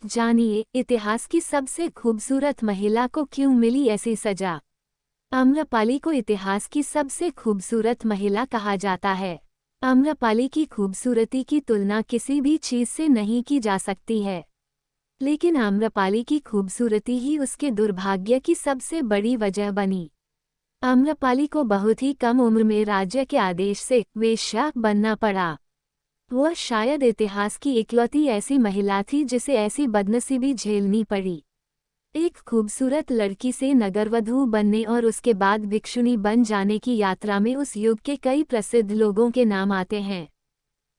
जानिए, इतिहास की सबसे खूबसूरत महिला को क्यों मिली ऐसी सजा। आम्रपाली को इतिहास की सबसे खूबसूरत महिला कहा जाता है। आम्रपाली की खूबसूरती की तुलना किसी भी चीज से नहीं की जा सकती है, लेकिन आम्रपाली की खूबसूरती ही उसके दुर्भाग्य की सबसे बड़ी वजह बनी। आम्रपाली को बहुत ही कम उम्र में राज्य के आदेश से वेश्या बनना पड़ा। वह शायद इतिहास की इकलौती ऐसी महिला थी जिसे ऐसी बदनसीबी झेलनी पड़ी। एक खूबसूरत लड़की से नगरवधू बनने और उसके बाद भिक्षुणी बन जाने की यात्रा में उस युग के कई प्रसिद्ध लोगों के नाम आते हैं।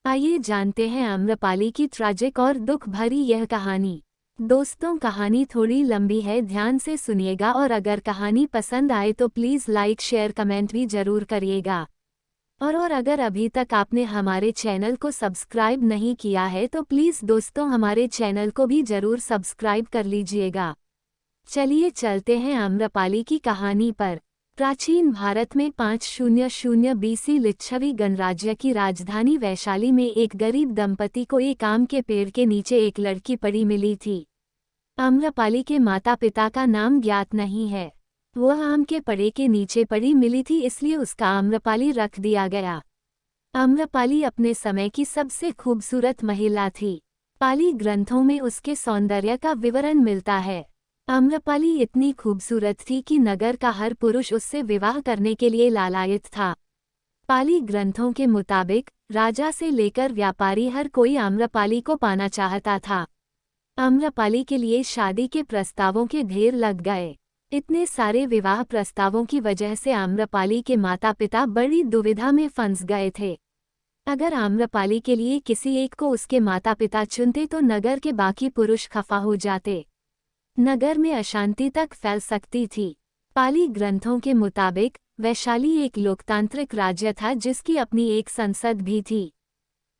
आइए जानते हैं आम्रपाली की ट्रैजिक और दुख भरी यह कहानी। दोस्तों, कहानी थोड़ी लंबी है, ध्यान से सुनिएगा और अगर कहानी पसंद आए तो प्लीज़ लाइक शेयर कमेंट भी जरूर करिएगा। और अगर अभी तक आपने हमारे चैनल को सब्सक्राइब नहीं किया है तो प्लीज़ दोस्तों हमारे चैनल को भी जरूर सब्सक्राइब कर लीजिएगा। चलिए चलते हैं आम्रपाली की कहानी पर। प्राचीन भारत में 500 BC लिच्छवी गणराज्य की राजधानी वैशाली में एक गरीब दंपति को एक आम के पेड़ के नीचे एक लड़की पड़ी मिली थी। आम्रपाली के माता पिता का नाम ज्ञात नहीं है। वह आम के पेड़ के नीचे पड़ी मिली थी, इसलिए उसका आम्रपाली रख दिया गया। आम्रपाली अपने समय की सबसे खूबसूरत महिला थी। पाली ग्रंथों में उसके सौंदर्य का विवरण मिलता है। आम्रपाली इतनी खूबसूरत थी कि नगर का हर पुरुष उससे विवाह करने के लिए लालायित था। पाली ग्रंथों के मुताबिक राजा से लेकर व्यापारी हर कोई आम्रपाली को पाना चाहता था। आम्रपाली के लिए शादी के प्रस्तावों के ढेर लग गए। इतने सारे विवाह प्रस्तावों की वजह से आम्रपाली के माता पिता बड़ी दुविधा में फंस गए थे। अगर आम्रपाली के लिए किसी एक को उसके माता पिता चुनते तो नगर के बाकी पुरुष खफा हो जाते। नगर में अशांति तक फैल सकती थी। पाली ग्रंथों के मुताबिक वैशाली एक लोकतांत्रिक राज्य था जिसकी अपनी एक संसद भी थी।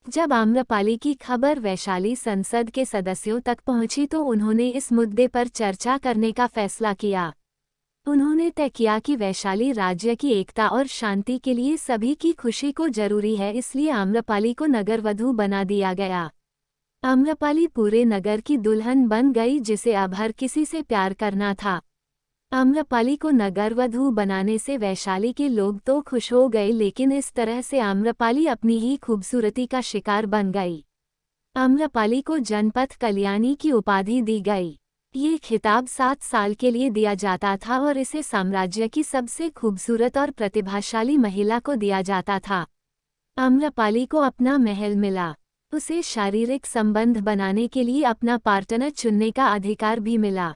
जब आम्रपाली की खबर वैशाली संसद के सदस्यों तक पहुंची तो उन्होंने इस मुद्दे पर चर्चा करने का फैसला किया। उन्होंने तय किया कि वैशाली राज्य की एकता और शांति के लिए सभी की खुशी को जरूरी है, इसलिए आम्रपाली को नगरवधू बना दिया गया। आम्रपाली पूरे नगर की दुल्हन बन गई जिसे अब हर किसी से प्यार करना था। आम्रपाली को नगरवधू बनाने से वैशाली के लोग तो खुश हो गए, लेकिन इस तरह से आम्रपाली अपनी ही खूबसूरती का शिकार बन गई। आम्रपाली को जनपथ कल्याणी की उपाधि दी गई। ये खिताब 7 साल के लिए दिया जाता था और इसे साम्राज्य की सबसे खूबसूरत और प्रतिभाशाली महिला को दिया जाता था। आम्रपाली को अपना महल मिला। उसे शारीरिक संबंध बनाने के लिए अपना पार्टनर चुनने का अधिकार भी मिला।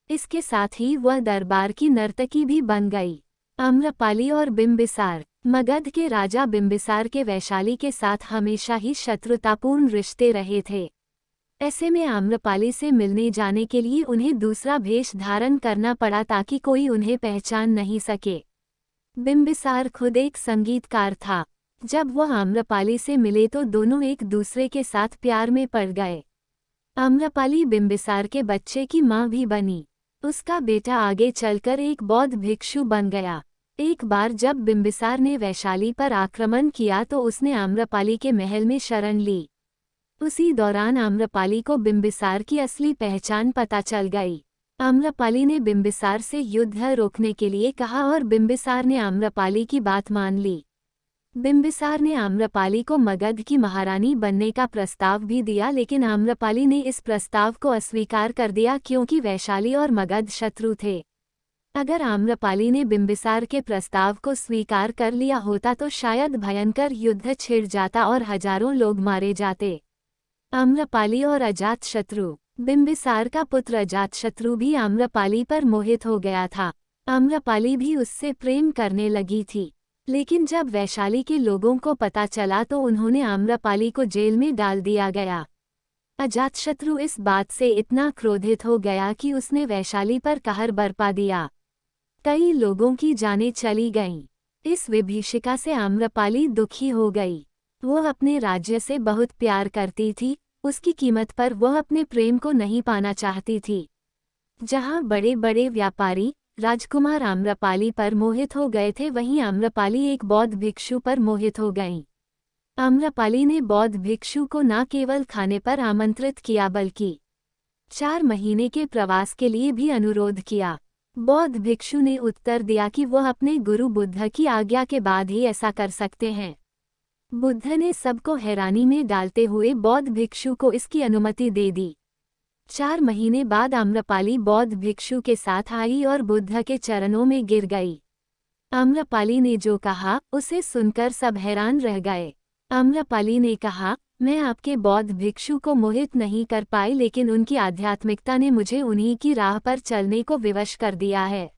इसके साथ ही वह दरबार की नर्तकी भी बन गई। आम्रपाली और बिंबिसार। मगध के राजा बिंबिसार के वैशाली के साथ हमेशा ही शत्रुतापूर्ण रिश्ते रहे थे। ऐसे में आम्रपाली से मिलने जाने के लिए उन्हें दूसरा भेष धारण करना पड़ा ताकि कोई उन्हें पहचान नहीं सके। बिंबिसार खुद एक संगीतकार था। जब वह आम्रपाली से मिले तो दोनों एक दूसरे के साथ प्यार में पड़ गए। आम्रपाली बिंबिसार के बच्चे की मां भी बनी। उसका बेटा आगे चलकर एक बौद्ध भिक्षु बन गया। एक बार जब बिंबिसार ने वैशाली पर आक्रमण किया तो उसने आम्रपाली के महल में शरण ली। उसी दौरान आम्रपाली को बिंबिसार की असली पहचान पता चल गई। आम्रपाली ने बिंबिसार से युद्ध रोकने के लिए कहा और बिंबिसार ने आम्रपाली की बात मान ली। बिंबिसार ने आम्रपाली को मगध की महारानी बनने का प्रस्ताव भी दिया, लेकिन आम्रपाली ने इस प्रस्ताव को अस्वीकार कर दिया क्योंकि वैशाली और मगध शत्रु थे। अगर आम्रपाली ने बिंबिसार के प्रस्ताव को स्वीकार कर लिया होता तो शायद भयंकर युद्ध छिड़ जाता और हजारों लोग मारे जाते। आम्रपाली और अजातशत्रु। बिंबिसार का पुत्र अजातशत्रु भी आम्रपाली पर मोहित हो गया था। आम्रपाली भी उससे प्रेम करने लगी थी, लेकिन जब वैशाली के लोगों को पता चला तो उन्होंने आम्रपाली को जेल में डाल दिया गया। अजातशत्रु इस बात से इतना क्रोधित हो गया कि उसने वैशाली पर कहर बरपा दिया। कई लोगों की जानें चली गईं। इस विभीषिका से आम्रपाली दुखी हो गई। वह अपने राज्य से बहुत प्यार करती थी, उसकी कीमत पर वह अपने प्रेम को नहीं पाना चाहती थी। जहां बड़े बड़े व्यापारी राजकुमार आम्रपाली पर मोहित हो गए थे, वहीं आम्रपाली एक बौद्ध भिक्षु पर मोहित हो गईं। आम्रपाली ने बौद्ध भिक्षु को न केवल खाने पर आमंत्रित किया बल्कि 4 महीने के प्रवास के लिए भी अनुरोध किया। बौद्ध भिक्षु ने उत्तर दिया कि वह अपने गुरु बुद्ध की आज्ञा के बाद ही ऐसा कर सकते हैं। बुद्ध ने सबको हैरानी में डालते हुए बौद्ध भिक्षु को इसकी अनुमति दे दी। 4 महीने बाद आम्रपाली बौद्ध भिक्षु के साथ आई और बुद्ध के चरणों में गिर गई। आम्रपाली ने जो कहा उसे सुनकर सब हैरान रह गए। आम्रपाली ने कहा, मैं आपके बौद्ध भिक्षु को मोहित नहीं कर पाई, लेकिन उनकी आध्यात्मिकता ने मुझे उन्हीं की राह पर चलने को विवश कर दिया है।